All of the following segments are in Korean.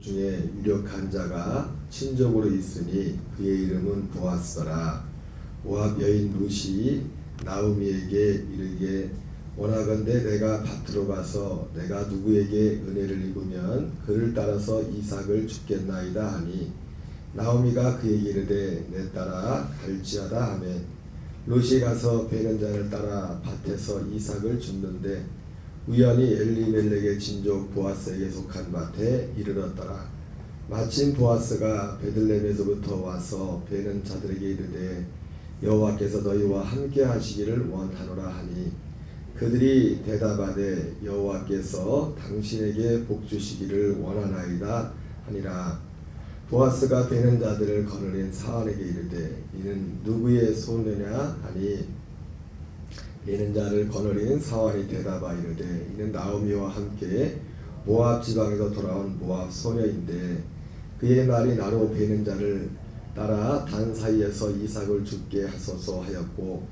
중에 유력한 자가 친족으로 있으니 그의 이름은 보아스더라. 모압 여인 룻이 나오미에게 이르게 원하건대 내가 밭으로 가서 내가 누구에게 은혜를 입으면 그를 따라서 이삭을 줍겠나이다 하니 나오미가 그에게 이르되 내 따라 갈지어다 하매 룻이 가서 베는 자를 따라 밭에서 이삭을 줍는데 우연히 엘리멜렉의 친족 보아스에게 속한 밭에 이르렀더라. 마침 보아스가 베들레헴에서부터 와서 베는 자들에게 이르되 여호와께서 너희와 함께 하시기를 원하노라 하니 그들이 대답하되 여호와께서 당신에게 복 주시기를 원하나이다 하니라. 보아스가 베는 자들을 거느린 사환에게 이르되 이는 누구의 소녀냐 하니 베는 자를 거느린 사환이 대답하 이르되 이는 나오미와 함께 모압 지방에서 돌아온 모압 소녀인데 그의 말이 나로 베는 자를 따라 단 사이에서 이삭을 줍게 하소서 하였고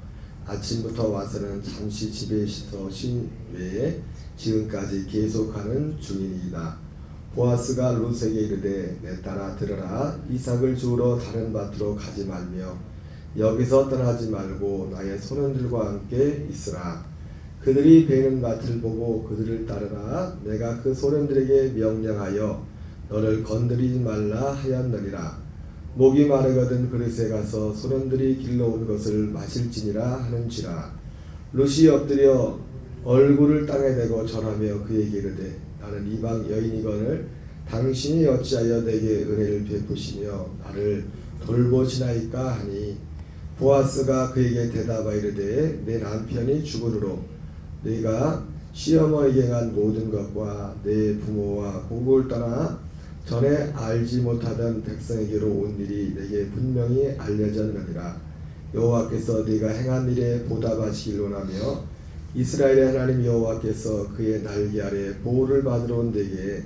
아침부터 와서는 잠시 집에 쉰 외에 지금까지 계속하는 중이니이다. 보아스가 룻에게 이르되 내 따라 들으라. 이삭을 주우러 다른 밭으로 가지 말며 여기서 떠나지 말고 나의 소년들과 함께 있으라. 그들이 베는 밭을 보고 그들을 따르라. 내가 그 소년들에게 명령하여 너를 건드리지 말라 하였느니라. 목이 마르거든 그릇에 가서 소년들이 길러온 것을 마실지니라 하는지라. 룻이 엎드려 얼굴을 땅에 대고 절하며 그에게 이르되 나는 이방 여인이거늘 당신이 어찌하여 내게 은혜를 베푸시며 나를 돌보시나이까 하니 보아스가 그에게 대답하 이르되 내 남편이 죽으므로 네가 시어머니에게 행한 모든 것과 내 부모와 고국을 떠나 전에 알지 못하던 백성에게로 온 일이 내게 분명히 알려졌느니라. 여호와께서 네가 행한 일에 보답하시길 원하며 이스라엘의 하나님 여호와께서 그의 날개 아래 보호를 받으러 온 내게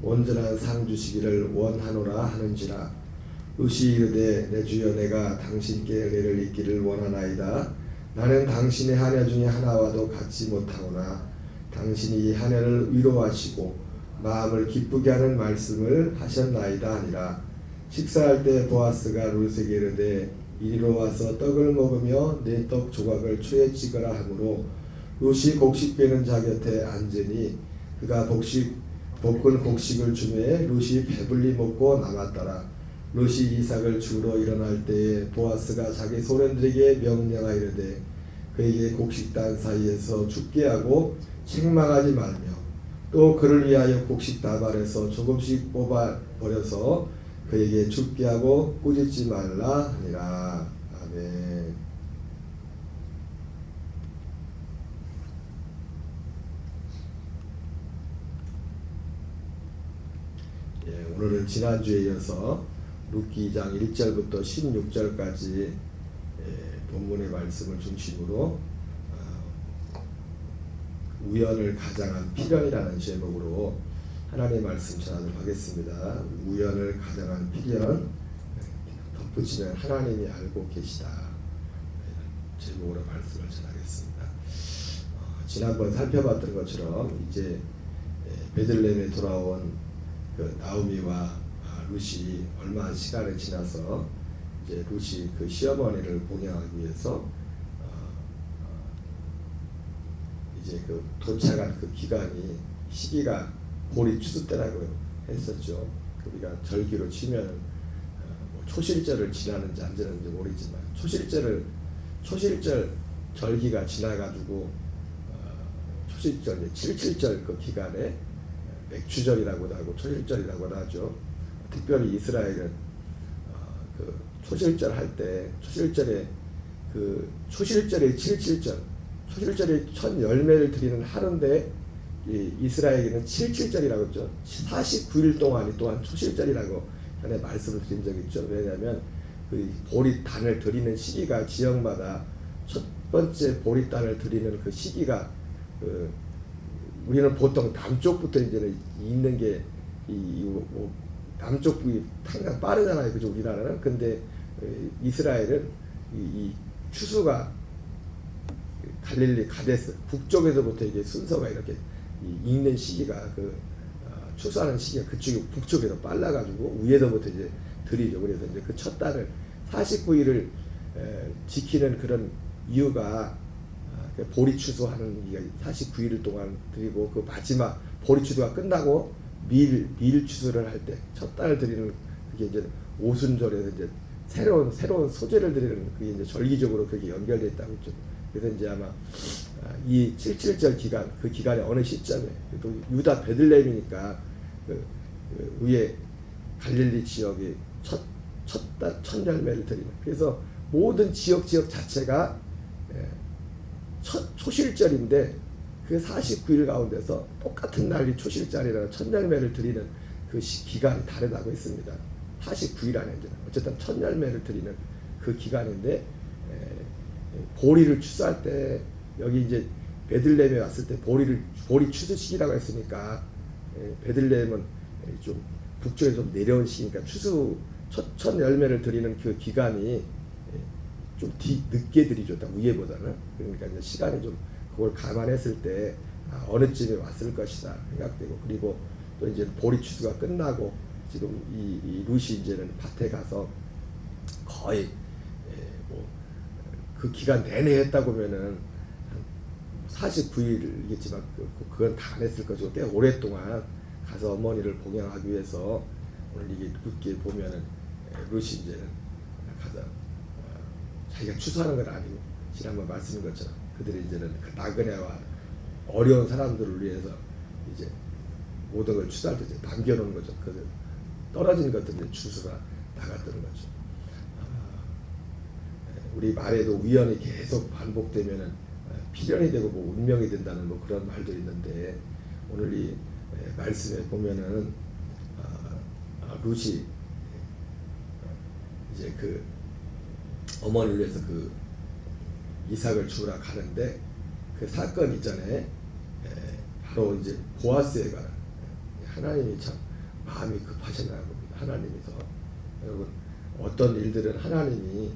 온전한 상 주시기를 원하노라 하는지라. 룻이 이르되 내 주여 내가 당신께 은혜를 입기를 원하나이다. 나는 당신의 하녀 중에 하나와도 같지 못하오나 당신이 이 하녀를 위로하시고 마음을 기쁘게 하는 말씀을 하셨나이다 하니라. 식사할 때 보아스가 룻에게 이르되 이리로 와서 떡을 먹으며 내 떡 조각을 초에 찍으라 하므로 룻이 곡식 베는 자 곁에 앉으니 그가 볶은 곡식을 주매 룻이 배불리 먹고 남았더라. 룻이 이삭을 주우러 일어날 때에 보아스가 자기 소년들에게 명령하 이르되 그에게 곡식단 사이에서 죽게 하고 책망하지 말며 또 그를 위하여 곡식 다발에서 조금씩 뽑아 버려서 그에게 죽게 하고 꾸짖지 말라 하니라. 아멘. 오늘은 지난주에 이어서 룻기 2장 1절부터 16절까지 본문의 말씀을 중심으로 우연을 가장한 필연이라는 제목으로 하나님의 말씀 전하도록 하겠습니다. 우연을 가장한 필연, 덧붙이면 하나님이 알고 계시다 제목으로 말씀을 전하겠습니다. 지난번 살펴봤던 것처럼 이제 베들레헴에 돌아온 그 나오미와 룻이 얼마 시간이 지나서 이제 룻이 그 시어머니를 봉양하기 위해서 이제 그 도착한 그 시기가 보리 추수 때라고 했었죠. 우리가 절기로 치면 뭐 초실절을 지나는지 안 지나는지 모르지만 초실절 절기가 지나가지고 초실절 77절 그 기간에 맥추절이라고도 하고 초실절이라고도 하죠. 특별히 이스라엘은 그 초실절 할 때 초실절에 77절 초실절이 첫 열매를 드리는 하루인데 이스라엘에게는 77절이라고 했죠. 49일 동안이 또한 초실절이라고 전에 말씀을 드린 적이 있죠. 왜냐하면 그 보리단을 드리는 시기가 지역마다 첫 번째 보리단을 드리는 그 시기가 우리는 보통 남쪽부터 이제는 있는 게 남쪽 부위 항상 빠르잖아요, 그죠? 우리나라는. 근데 이스라엘은 이 추수가 갈릴리 가데스 북쪽에서부터 이게 순서가 이렇게 익는 시기가 추수하는 시기가 그쪽이 북쪽이 더 빨라가지고 위에서부터 이제 들이죠. 그래서 이제 그 첫 달을 49일을 지키는 그런 이유가 보리 추수하는 게 49일 동안 드리고 그 마지막 보리 추수가 끝나고 밀 추수를 할 때 첫 달 드리는 그게 이제 오순절에서 이제 새로운 소재를 드리는 그게 이제 절기적으로 그게 연결돼 있다고 했죠. 그래서 이제 아마 이 77절 기간 그 기간에 어느 시점에 또 유다 베들레헴이니까 그 위에 갈릴리 지역이 첫 열매를 드리는 그래서 모든 지역 자체가 초실절인데 그 49일 가운데서 똑같은 날이 초실절이라는 첫 열매를 드리는 그 기간이 다르다고 했습니다. 49일 안에 이제 어쨌든 첫 열매를 드리는 그 기간인데 보리를 추수할 때 여기 이제 베들레헴에 왔을 때 보리 추수 시기라고 했으니까 베들레헴은 좀 북쪽에 좀 내려온 시기니까 추수 첫 열매를 드리는 그 기간이 좀 늦게 드리죠. 위에보다는. 그러니까 이제 시간이 좀 그걸 감안했을 때 어느쯤에 왔을 것이다 생각되고 그리고 또 이제 보리 추수가 끝나고 지금 이 루시 이제는 밭에 가서 거의 그 기간 내내 했다고 하면은 49일이겠지만 그건 다 안 했을 것이고 꽤 오랫동안 가서 어머니를 봉양하기 위해서 오늘 이게 보면은 루시 이제는 가서 자기가 추수하는 건 아니고 지난번 말씀인 것처럼 그들이 이제는 그 나그네와 어려운 사람들을 위해서 이제 모든 걸 추수할 때 이제 남겨놓은 거죠. 그 떨어진 것들이 추수가 나갔다는 거죠. 우리 말에도 우연이 계속 반복되면은 필연이 되고 뭐 운명이 된다는 뭐 그런 말도 있는데 오늘 이 말씀에 보면은 룻이 이제 그 어머니를 위해서 그 이삭을 주우러 가는데 그 사건 이전에 바로 이제 보아스에 관한 하나님이 참 마음이 급하셨나 봅니다. 하나님이서 여러분 어떤 일들은 하나님이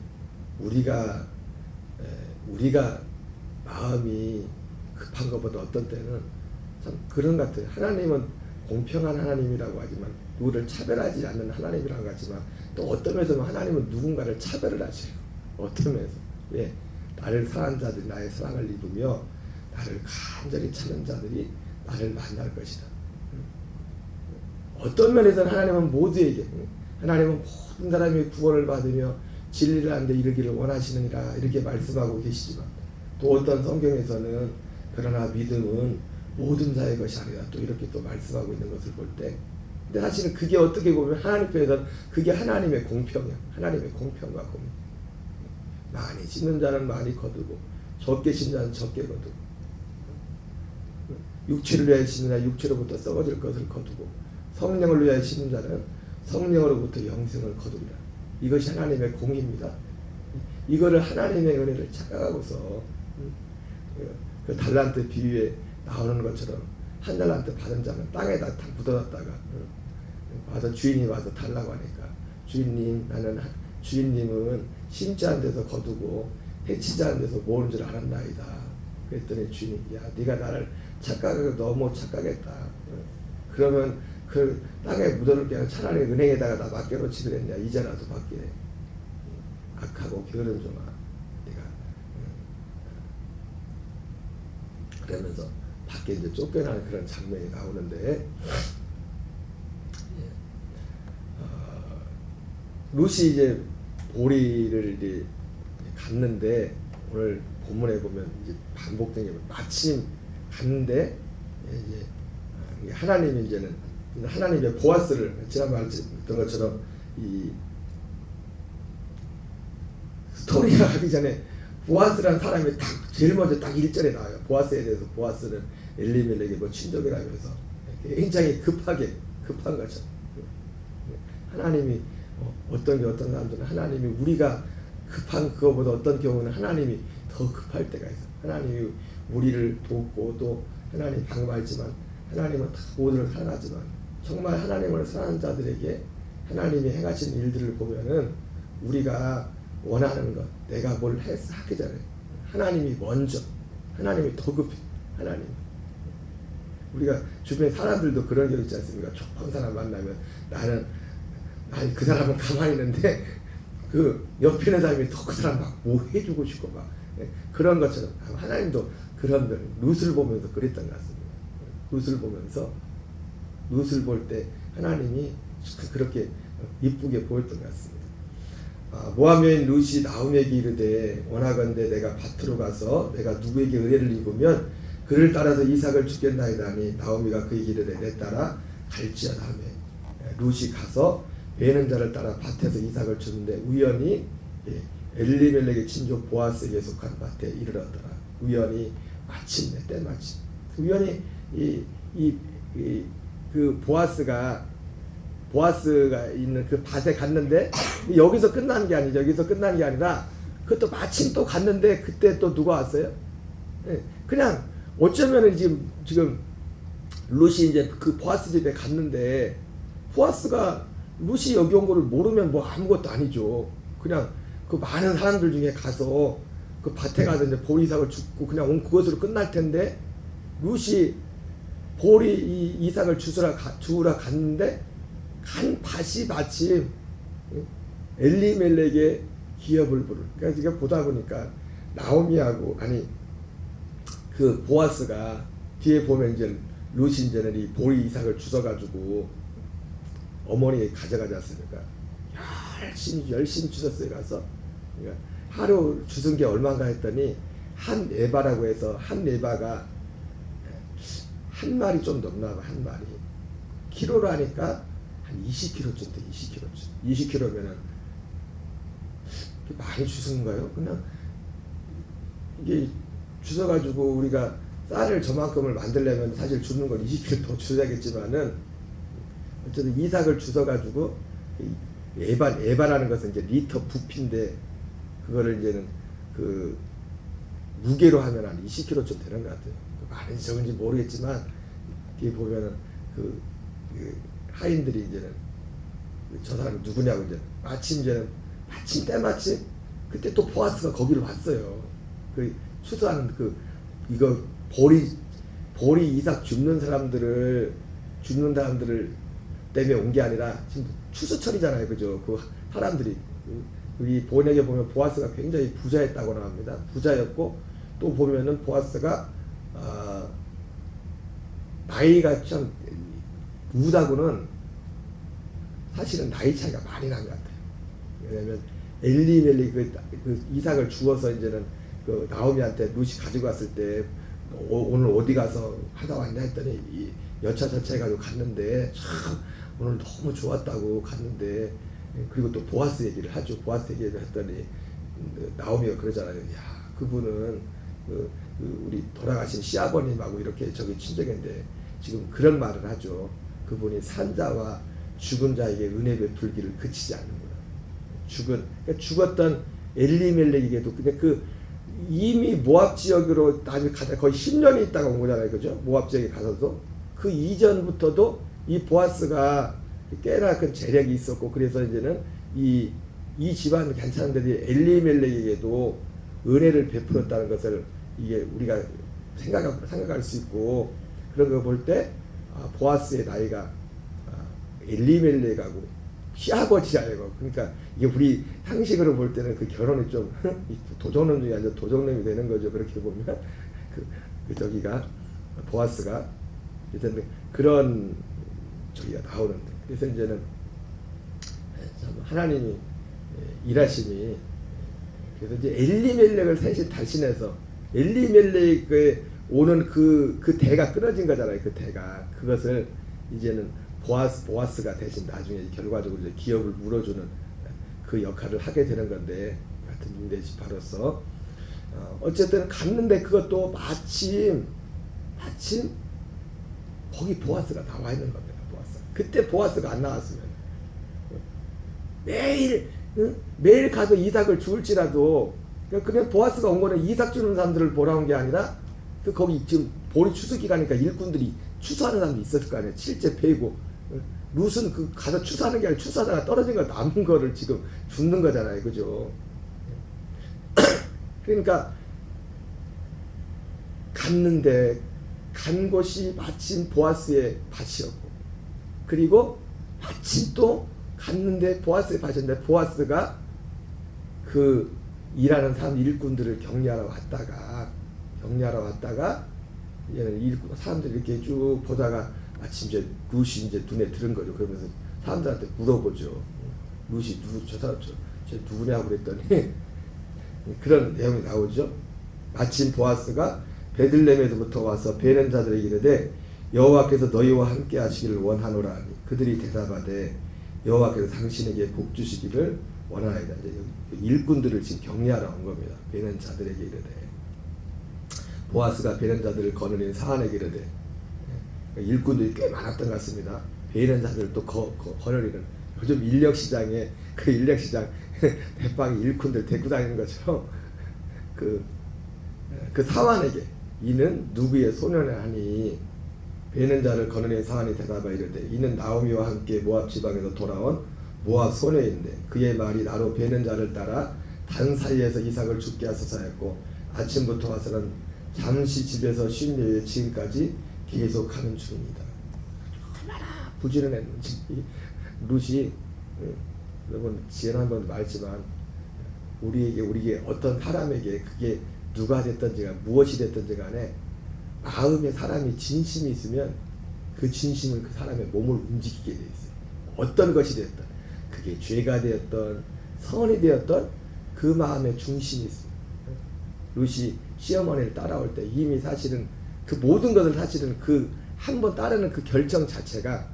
우리가 마음이 급한 것보다 어떤 때는 참 그런 것 같아요. 하나님은 공평한 하나님이라고 하지만 누구를 차별하지 않는 하나님이라고 하지만 또 어떤 면에서는 하나님은 누군가를 차별을 하셔요. 어떤 면에서 왜 나를 사랑하는 자들이 나의 사랑을 입으며 나를 간절히 찾는 자들이 나를 만날 것이다. 어떤 면에서는 하나님은 모두에게 하나님은 모든 사람이 구원을 받으며 진리를 하는 데 이르기를 원하시느니라 이렇게 말씀하고 계시지만 또 어떤 성경에서는 그러나 믿음은 모든 자의 것이 아니라 또 이렇게 또 말씀하고 있는 것을 볼 때 근데 사실은 그게 어떻게 보면 하나님 편에서는 그게 하나님의 공평이야. 하나님의 공평과 공평. 많이 심는 자는 많이 거두고 적게 심는 자는 적게 거두고 육체를 위하여 심는 자는 육체로부터 썩어질 것을 거두고 성령을 위하여 심는 자는 성령으로부터 영생을 거두리라. 이것이 하나님의 공의입니다. 이거를 하나님의 은혜를 착각하고서 그 달란트 비유에 나오는 것처럼 한 달란트 받은 자는 땅에다 다 묻어놨다가 와서 주인이 와서 달라고 하니까 주인님은 심지 않은 데서 거두고 해치지 않은 데서 모으는 줄 알았나이다. 그랬더니 주인이 야 네가 나를 착각하고 너무 착각했다. 그러면 그 땅에 묻어놓을 게 아니라 차라리 은행에다가 나 맡겨놓지 그랬냐. 이자라도 받게. 악하고 게으른 종아 내가 그러면서 밖에 이제 쫓겨나는 그런 장면이 나오는데 룻이 이제 보리를 이제 갔는데 오늘 본문에 보면 이제 반복된 게 마침 갔는데 이제 하나님이 이제는 하나님의 보아스를 지난번에 말했던 것처럼 이 스토리가 하기 전에 보아스라는 사람이 딱 제일 먼저 딱 1절에 나와요. 보아스에 대해서 보아스는 엘리멜렉의 뭐 친족이라면서 굉장히 급한 거죠. 하나님이 어떤 사람들은 하나님이 우리가 급한 그거보다 어떤 경우는 하나님이 더 급할 때가 있어요. 하나님이 우리를 돕고 또 하나님 방어하지만 하나님은 다 모두를 사랑하지만 정말 하나님을 사랑하는 자들에게 하나님이 행하신 일들을 보면은 우리가 원하는 것 내가 뭘 하기 전에 하나님이 먼저 하나님이 더 급해. 하나님 우리가 주변 사람들도 그런 게 있지 않습니까? 좋은 사람 만나면 나는 그 사람은 가만히 있는데 그 옆에 있는 사람이 더 그 사람 막 뭐 해주고 싶고 막 그런 것처럼 하나님도 그런 룻을 보면서 그랬던 것 같습니다. 룻을 볼 때 하나님이 그렇게 이쁘게 보였던 것 같습니다. 모압 여인 룻이 나오미에게 이르되 원하건대 내가 밭으로 가서 내가 누구에게 은혜를 입으면 그를 따라서 이삭을 주겠나이다 하니 나오미가 그에게 이르되 내 따라 갈지어다 하며 룻이 가서 베는 자를 따라 밭에서 이삭을 주는데 우연히 엘리멜렉의 친족 보아스에게 속한 밭에 이르렀더라. 우연히 마침내 때마침 우연히 그 보아스가 있는 그 밭에 갔는데 여기서 끝나는 게 아니죠. 여기서 끝나는 게 아니라 그것도 마침 또 갔는데 그때 또 누가 왔어요? 그냥 어쩌면은 지금 룻이 이제 그 보아스 집에 갔는데 보아스가 룻이 여기 온 거를 모르면 뭐 아무것도 아니죠. 그냥 그 많은 사람들 중에 가서 그 밭에 가서 이제 보리삭을 줍고 그냥 온 그것으로 끝날 텐데 룻이 보리 이삭을 주우러 갔는데 간 밭이 마침 엘리멜렉의 기업을 부를. 그러니까 지금 보다 보니까 나오미하고 그 보아스가 뒤에 보면 이제 룻이 이제는 이 보리 이삭을 주워가지고 어머니에 가져가지 않습니까? 열심히 주웠어요. 가서 그러니까 하루 주운 게 얼마인가 했더니 한 에바라고 해서 한 에바가 한 마리 좀 넘나 봐. 한 마리 키로로 하니까 한 20kg쯤 돼. 20kg면은 많이 주스는가요? 그냥 이게 주워가지고 우리가 쌀을 저만큼을 만들려면 사실 주는 건 20kg 더 주셔야겠지만은 어쨌든 이삭을 주워가지고 에바라는 것은 이제 리터 부피인데 그거를 이제는 그 무게로 하면 한 20kg쯤 되는 것 같아요. 많은지 적은지 모르겠지만 뒤에 보면은 그 하인들이 이제는 저 사람이 누구냐고 이제 마침 때마침 그때 또 보아스가 거기를 왔어요. 그 추수하는 이거 보리 이삭 줍는 사람들을 때문에 온 게 아니라 지금 추수철이잖아요, 그죠? 그 사람들이 이 본역에 보면 보아스가 굉장히 부자였다고 나옵니다. 부자였고 또 보면은 보아스가 나이가 참 룻하고는 사실은 나이 차이가 많이 난 것 같아요. 왜냐면 엘리멜리 그 이삭을 주워서 이제는 그 나오미한테 룻이 가지고 왔을 때 오늘 어디 가서 하다 왔냐 했더니 여차저차 해가지고 갔는데 참 오늘 너무 좋았다고 갔는데 그리고 또 보아스 얘기를 하죠. 보아스 얘기를 했더니 나오미가 그러잖아요. 야 그분은 우리 돌아가신 시아버님하고 이렇게 저기 친정인데 지금 그런 말을 하죠. 그분이 산자와 죽은 자에게 은혜 베풀기를 그치지 않는구나. 그러니까 죽었던 엘리멜렉에게도 근데 이미 모압 지역으로 거의 10년이 있다가 온 거잖아요, 그죠? 모압 지역에 가서도 그 이전부터도 이 보아스가 꽤나 큰 재력이 있었고 그래서 이제는 이 집안 괜찮은데 엘리멜렉에게도 은혜를 베풀었다는 것을 이게 우리가 생각할 수 있고 그런 거 볼 때 보아스의 나이가 엘리멜렉하고 시아버지잖아요. 그러니까 이게 우리 상식으로 볼 때는 그 결혼이 좀 도적놈 중에 아니라 도적놈이 되는 거죠. 그렇게 보면 저기가 보아스가 일단 그런 저기가 나오는데 그래서 이제는 하나님이 일하심이 그래서 이제 엘리멜렉을 대신해서 엘리멜렉에 오는 그 대가 끊어진 거잖아요. 그 대가 그것을 이제는 보아스가 대신 나중에 결과적으로 이제 기업을 물어주는 그 역할을 하게 되는 건데 같은 인대지파로서 어쨌든 갔는데 그것도 마침 거기 보아스가 나와 있는 겁니다. 보아스. 그때 보아스가 안 나왔으면 매일 가서 이삭을 주울지라도 그냥 보아스가 온 거는 이삭 주는 사람들을 보러 온 게 아니라 거기 지금 보리 추수 기간이니까 일꾼들이 추수하는 사람도 있었을 거 아니에요. 실제 베고 룻은 가서 추수하는 게 아니라 추수하다가 떨어진 거 남은 거를 지금 줍는 거잖아요, 그죠? 그러니까 갔는데 간 곳이 마침 보아스의 밭이었고, 그리고 마침 또 갔는데 보아스의 밭이었는데, 보아스가 그 일하는 사람 일꾼들을 격리하러 왔다가 얘는 사람들이 이렇게 쭉 보다가 마침 이제 룻이 이제 눈에 들은 거죠. 그러면서 사람들한테 물어보죠. 룻이 저 사람 저 누구냐고 그랬더니 그런 내용이 나오죠. 마침 보아스가 베들레헴에서부터 와서 베는 자들에게 이르되 여호와께서 너희와 함께 하시기를 원하노라 하니 그들이 대답하되 여호와께서 당신에게 복 주시기를 원하나이다. 이제 일꾼들을 지금 격리하러 온 겁니다. 베는 자들에게 이르되, 보아스가 베는 자들을 거느린 사안에게 이르되, 일꾼들이 꽤 많았던 것 같습니다. 베는 자들을 또 거느리는, 요즘 인력시장에 그 인력시장 대빵이 일꾼들 데리고 다니는 것처럼 그 사환에게 이는 누구의 소년을 하니 베는 자를 거느린 사환이 대답하여 이르되 이는 나오미와 함께 모압 지방에서 돌아온 모압 소녀인데 그의 말이 나로 베는 자를 따라 단 사이에서 이삭을 죽게 하소서 했고 아침부터 와서는 잠시 집에서 쉰 뒤에 지금까지 계속하는 중입니다. 얼마나 부지런했는지 룻이, 여러분 지난번도 말했지만 우리에게 어떤 사람에게 그게 누가 됐든지가 무엇이 됐든지 간에 마음에 사람이 진심이 있으면 그 진심은 그 사람의 몸을 움직이게 돼 있어요. 어떤 것이 됐든 그게 죄가 되었던 선이 되었던 그 마음의 중심이 있어요. 룻이 시어머니를 따라올 때 이미 사실은 그 모든 것을 사실은 그 한 번 따르는 그 결심 자체가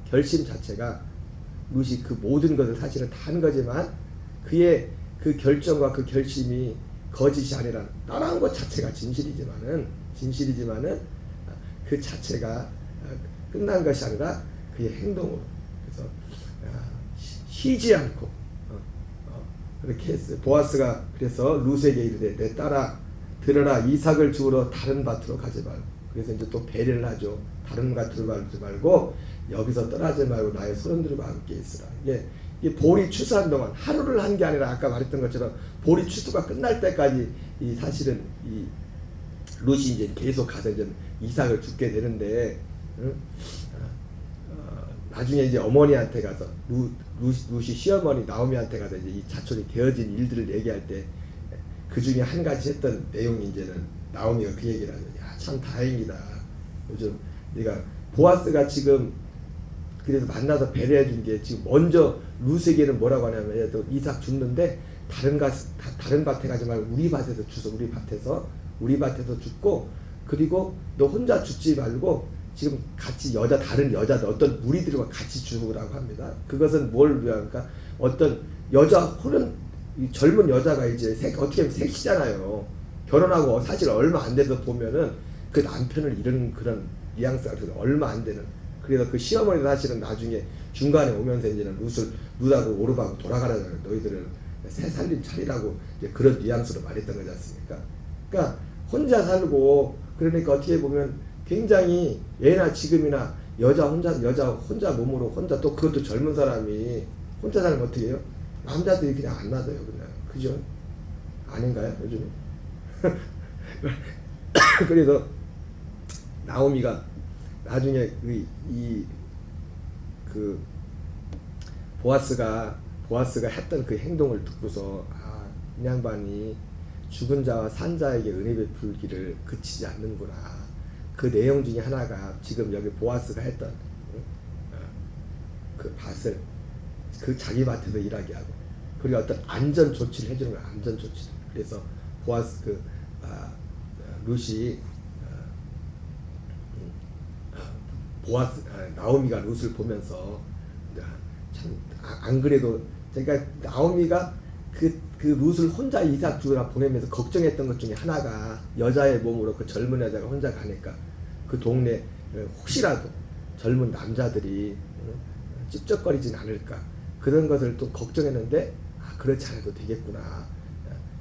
룻이 그 모든 것을 사실은 다 한 거지만 그의 그 결정과 그 결심이 거짓이 아니라 따라한 것 자체가 진실이지만은 그 자체가 끝난 것이 아니라 그의 행동으로, 그래서 쉬지 않고 그렇게 했어요. 보아스가 그래서 룻에게 이르되 내 딸아 들으라, 이삭을 주우러 다른 밭으로 가지 말고, 그래서 이제 또 배려를 하죠. 다른 밭으로 가지 말고 여기서 떠나지 말고 나의 소년들과 함께 있으라. 이게 보리 추수한 동안 하루를 한 게 아니라 아까 말했던 것처럼 보리 추수가 끝날 때까지 사실은 이 룻이 이제 계속 가서 이제 이삭을 죽게 되는데, 나중에 이제 어머니한테 가서 룻이 시어머니 나오미한테 가서 이제 이 자손이 되어진 일들을 얘기할 때 그 중에 한 가지 했던 내용이 이제는 나오미가 그 얘기를 하죠. 야, 참 다행이다. 요즘 네가 보아스가 지금 그래서 만나서 배려해 준 게 지금 먼저 룻에게는 뭐라고 하냐면 또 이삭 죽는데 다른 밭에 가지 말고 우리 밭에서 주소. 우리 밭에서 죽고, 그리고 너 혼자 죽지 말고 지금 같이 다른 여자들 어떤 무리들과 같이 죽으라고 합니다. 그것은 뭘 위하니까 어떤 여자 젊은 여자가 이제 어떻게 보면 섹시잖아요. 결혼하고 사실 얼마 안 돼서 보면은 그 남편을 잃은 그런 뉘앙스가 얼마 안 되는. 그래서 그 시어머니도 사실은 나중에 중간에 오면서 이제는 룻하고 오르바고 돌아가라잖아요. 너희들은 새 살림 차리라고 이제 그런 뉘앙스로 말했던 거지 않습니까? 그러니까 혼자 살고, 그러니까 어떻게 보면 굉장히 예나 지금이나 여자 혼자 몸으로 혼자, 또 그것도 젊은 사람이 혼자 살면 어떻게 해요? 남자들이 그냥 안 놔둬요. 그냥. 그죠? 아닌가요? 요즘에? 그래서 나오미가 나중에 보아스가 했던 그 행동을 듣고서 이 양반이 죽은 자와 산 자에게 은혜 베풀기를 그치지 않는구나. 그 내용 중에 하나가 지금 여기 보아스가 했던 그 밭을 그 자기 밭에서 일하게 하고, 그리고 어떤 안전 조치를 해주는 거야. 안전 조치를. 그래서 룻이 나오미가 룻을 보면서 참 안 그래도 그러니까 나오미가 그 룻을 혼자 이삭 주우러 보내면서 걱정했던 것 중에 하나가 여자의 몸으로 그 젊은 여자가 혼자 가니까 그 동네 혹시라도 젊은 남자들이 찝쩍거리진 않을까, 그런 것을 또 걱정했는데 그렇지 않아도 되겠구나.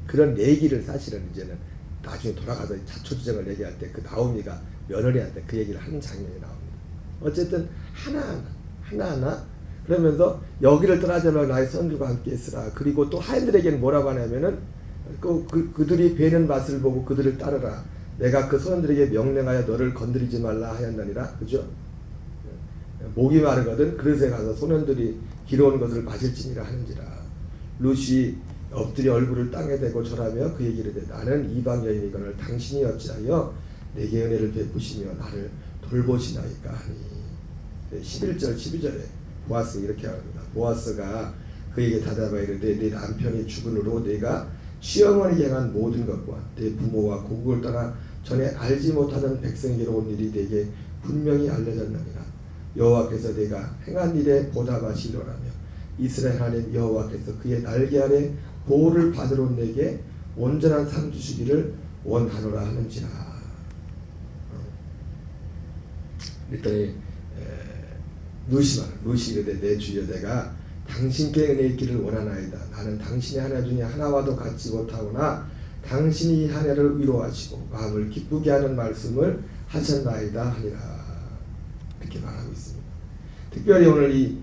그런 얘기를 사실은 이제는 나중에 돌아가서 자초지정을 얘기할 때 그 나오미가 며느리한테 그 얘기를 하는 장면이 나옵니다. 어쨌든 하나하나 그러면서 여기를 떠나지 말고 나의 선들과 함께 있으라. 그리고 또 하인들에게는 뭐라고 하냐면은 그들이 베는 밭을 보고 그들을 따르라. 내가 그 소년들에게 명령하여 너를 건드리지 말라 하였느니라. 그죠? 목이 마르거든 그릇에 가서 소년들이 기러온 것을 마실지니라 하는지라. 룻이 엎드려 얼굴을 땅에 대고 절하며 그에게 이르되 나는 이방 여인이거늘 당신이 어찌하여 내게 은혜를 베푸시며 나를 돌보시나이까 하니. 11절 12절에 보아스가 이렇게 합니다. 보아스가 그에게 대답하여 이르되 네 남편이 죽은 후로 내가 시어머니에게 행한 모든 것과 내 부모와 고국을 떠나 전에 알지 못하던 백성에게로 온 일이 내게 분명히 알려졌느니라. 여호와께서 내가 행한 일에 보답하시려라며 이스라엘 하나님 여호와께서 그의 날개 아래 보호를 받으러 온 내게 온전한 상 주시기를 원하노라 하는지라. 그랬더니 룻이 이르되 내 주여 내가 당신께 은혜 있기를 원하나이다. 나는 당신의 하나 중에 하나와도 같지 못하오나 당신이 한 해를 위로하시고 마음을 기쁘게 하는 말씀을 하셨나이다 하니라. 그렇게 말하고 있습니다. 특별히 오늘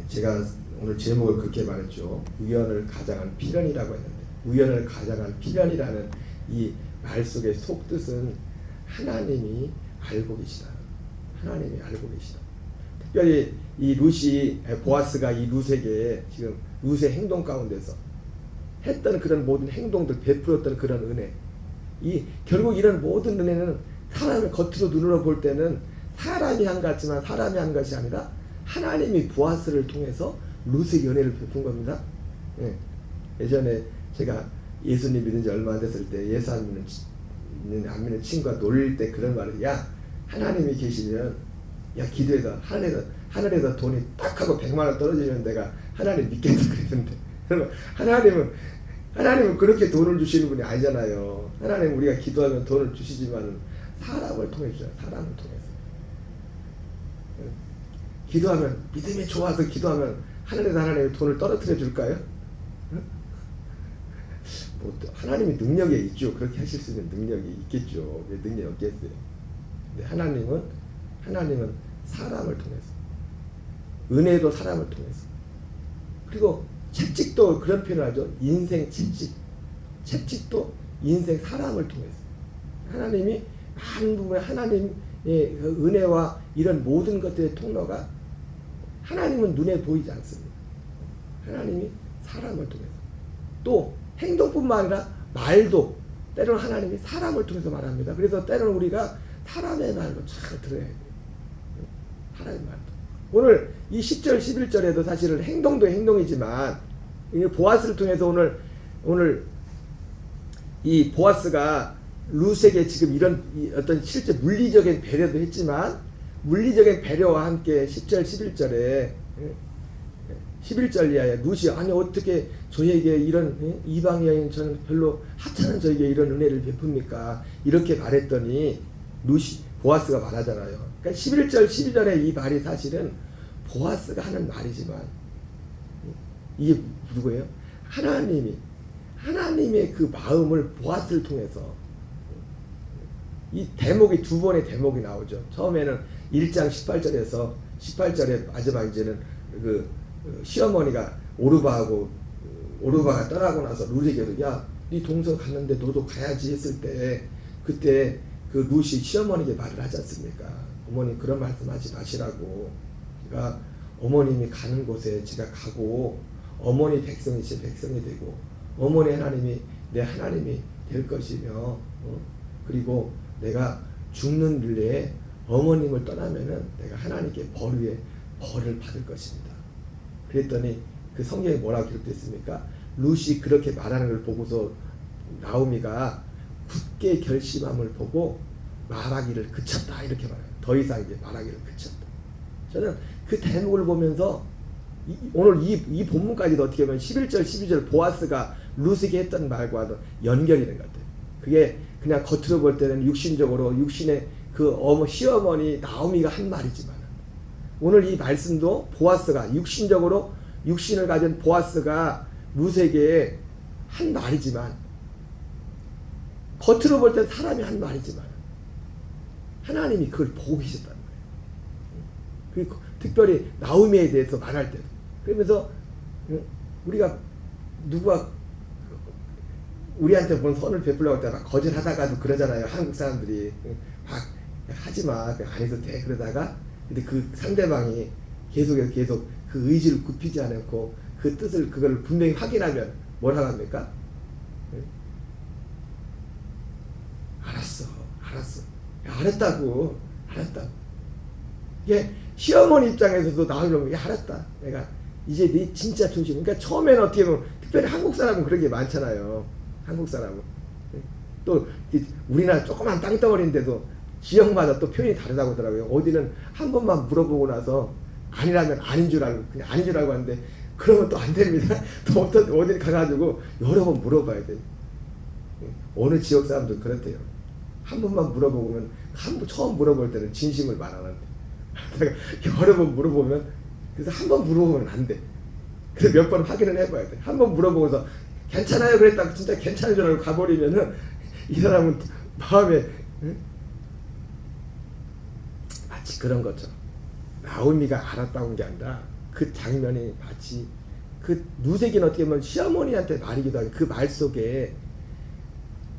제가 오늘 제목을 그렇게 말했죠. 우연을 가장한 필연이라고 했는데, 우연을 가장한 필연이라는 이 말 속의 속뜻은 하나님이 알고 계시다. 하나님이 알고 계시다. 특별히 이 룻이, 보아스가 이 룻에게 지금 룻의 행동 가운데서 했던 그런 모든 행동들, 베풀었던 그런 은혜, 결국 이런 모든 은혜는 사람의 겉으로 눈으로 볼 때는 사람이 한 같지만 사람이 한 것이 아니라 하나님이 보아스를 통해서 룻에게 은혜를 베푼 겁니다. 예전에 제가 예수님 믿은 지 얼마 안 됐을 때 예수 안 믿는 친구가 놀릴 때 그런 말을, 야 하나님이 계시면 야 기도해서 하늘에서 돈이 딱 하고 100만 원 떨어지면 내가 하나님 믿겠다 그랬는데, 하나님은 그렇게 돈을 주시는 분이 아니잖아요. 하나님 우리가 기도하면 돈을 주시지만 사람을 통해서, 사람을 통해서 기도하면, 믿음이 좋아서 기도하면 하늘에서 하나님이 돈을 떨어뜨려 줄까요? 뭐 하나님이 능력이 있죠. 그렇게 하실 수 있는 능력이 있겠죠. 왜 능력이 없겠어요? 근데 하나님은 사람을 통해서, 은혜도 사람을 통해서, 그리고 채찍도 그런 표현을 하죠. 인생 채찍도 인생 사람을 통해서. 하나님이 많은 부분에 하나님의 그 은혜와 이런 모든 것들의 통로가, 하나님은 눈에 보이지 않습니다. 하나님이 사람을 통해서, 또 행동뿐만 아니라 말도 때로는 하나님이 사람을 통해서 말합니다. 그래서 때로는 우리가 사람의 말도 잘 들어야 돼요. 하나님의 말도. 오늘 이 10절 11절에도 사실은 행동도 행동이지만 보아스를 통해서 오늘 이 보아스가 룻에게 지금 이런 어떤 실제 물리적인 배려도 했지만, 물리적인 배려와 함께 10절 11절에 11절 이하에 룻이 아니 어떻게 저에게 이런 이방 여인 저는 별로 하찮은 저에게 이런 은혜를 베풉니까? 이렇게 말했더니 보아스가 말하잖아요. 그러니까 11절 12절의 이 말이 사실은 보아스가 하는 말이지만 이게 누구예요? 하나님의 그 마음을 보아스를 통해서, 이 대목이 두 번의 대목이 나오죠. 처음에는 1장 18절에 마지막 이제는 그 시어머니가 오르바가 떠나고 나서 룻에게도 야, 네 동생 갔는데 너도 가야지 했을 때, 그때 그 룻이 시어머니에게 말을 하지 않습니까? 어머니 그런 말씀하지 마시라고. 그러니까 어머님이 가는 곳에 제가 가고 어머니 백성이 제 백성이 되고 어머니 하나님이 내 하나님이 될 것이며, 그리고 내가 죽는 일에 어머님을 떠나면은 내가 하나님께 벌 위에 벌을 받을 것입니다. 그랬더니 그 성경에 뭐라고 기록됐습니까? 룻이 그렇게 말하는 걸 보고서 나오미가 굳게 결심함을 보고 말하기를 그쳤다 이렇게 말해요. 더 이상 이제 말하기를 그쳤다. 저는 그 대목을 보면서 오늘 이 본문까지도 어떻게 보면 11절 12절 보아스가 룻에게 했던 말과도 연결이 된 것 같아요. 그게 그냥 겉으로 볼 때는 육신의 그 시어머니 나오미가 한 말이지만, 오늘 이 말씀도 보아스가 육신을 가진 보아스가 룻에게 한 말이지만, 겉으로 볼 땐 사람이 한 말이지만 하나님이 그걸 보고 계셨다는 거예요. 그리고 특별히 나오미에 대해서 말할 때도 그러면서 우리가 누가 우리한테 뭔 선을 베풀려고 할 때 막 거절하다가도 그러잖아요. 한국 사람들이 막 하지마, 안 해도 돼 그러다가 근데 그 상대방이 계속 그 의지를 굽히지 않고 그 뜻을 그걸 분명히 확인하면 뭐라고 합니까? 알았어. 야, 알았다고. 이게 시어머니 입장에서도 나오려면 야, 알았다. 내가 이제 네 진짜 중심. 그러니까 처음에는 어떻게 보면 특별히 한국 사람은 그런 게 많잖아요. 한국 사람은 또 우리나라 조그만 땅덩어리인데도 지역마다 또 표현이 다르다고 하더라고요. 어디는 한 번만 물어보고 나서 아니라면 아닌 줄 알고 그냥 아닌 줄 알고 하는데 그러면 또 안 됩니다. 또 어디 가가지고 여러 번 물어봐야 돼요. 어느 지역 사람도 그렇대요. 한 번만 물어보면 처음 물어볼 때는 진심을 말하는데 여러 번 물어보면 그래서 한 번 물어보면 안 돼. 그래서 몇 번 확인을 해봐야 돼. 한 번 물어보고서 괜찮아요 그랬다고 진짜 괜찮은 줄 알고 가버리면은 이 사람은 마음에 마치 그런 것처럼 나오미가 알았다고 한 게 아니라 그 장면이 마치 그 누색이는 어떻게 보면 시어머니한테 말이기도 하고 그 말 속에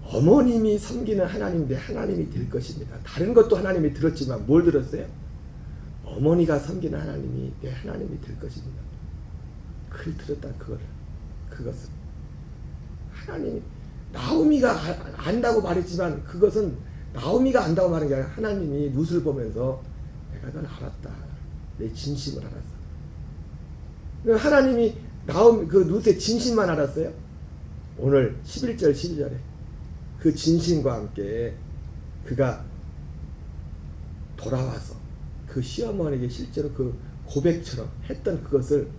어머님이 섬기는 하나님인데 하나님이 될 것입니다. 다른 것도 하나님이 들었지만 뭘 들었어요? 어머니가 섬기는 하나님이 내 하나님이 될 것입니다. 그걸 들었다 그것은 하나님이 나오미가 안다고 말했지만 그것은 나오미가 안다고 말한 게 아니라 하나님이 룻을 보면서 내가 널 알았다. 내 진심을 알았어. 하나님이 나오미 그 룻의 진심만 알았어요. 오늘 11절 12절에 그 진심과 함께 그가 돌아와서 그 시어머니에게 실제로 그 고백처럼 했던 그것을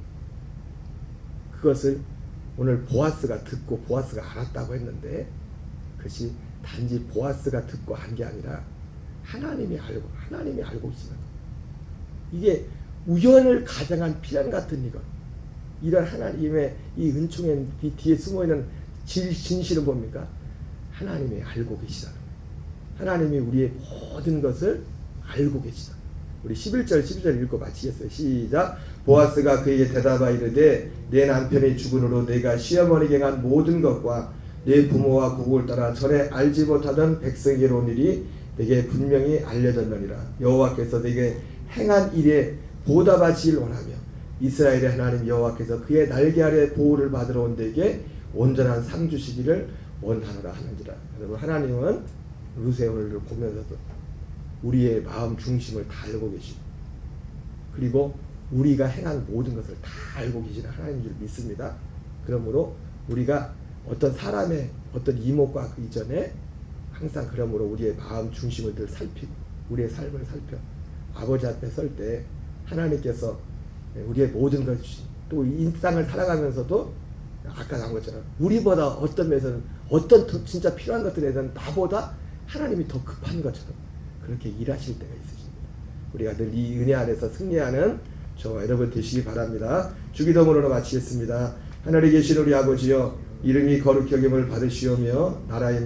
오늘 보아스가 듣고 보아스가 알았다고 했는데 그것이 단지 보아스가 듣고 한 게 아니라 하나님이 알고 계시는 이게 우연을 가장한 필연 같은 이것 이런 하나님의 이 은총의 이 뒤에 숨어있는 진실은 뭡니까? 하나님이 알고 계시다는 거예요. 하나님이 우리의 모든 것을 알고 계시다. 우리 11절 12절 읽고 마치겠어요. 시작. 보아스가 그에게 대답하여 이르되 내 남편이 죽은 후로 내가 시어머니에게 한 모든 것과 내 부모와 고국을 따라 전에 알지 못하던 백성에게로 온 일이 내게 분명히 알려졌느니라. 여호와께서 내게 행한 일에 보답하시길 원하며 이스라엘의 하나님 여호와께서 그의 날개 아래 보호를 받으러 온 데에게 온전한 상 주시기를 원하노라 하는지라. 여러분 하나님은 룻의 오늘을 보면서도 우리의 마음 중심을 다 알고 계시고 그리고 우리가 행한 모든 것을 다 알고 계시는 하나님인 줄 믿습니다. 그러므로 우리가 어떤 사람의 어떤 이목과 그 이전에 항상 그러므로 우리의 마음 중심을 늘 살피고 우리의 삶을 살펴 아버지 앞에 설 때 하나님께서 우리의 모든 것 또 인상을 살아가면서도 아까 나온 것처럼 우리보다 어떤 면에서는 어떤 진짜 필요한 것들에 대해서는 나보다 하나님이 더 급한 것처럼 그렇게 일하실 때가 있으십니다. 우리가 늘 이 은혜 안에서 승리하는 저와 여러분 되시기 바랍니다. 주기도문으로 마치겠습니다. 하늘에 계신 우리 아버지여 이름이 거룩히 여김을 받으시오며 나라의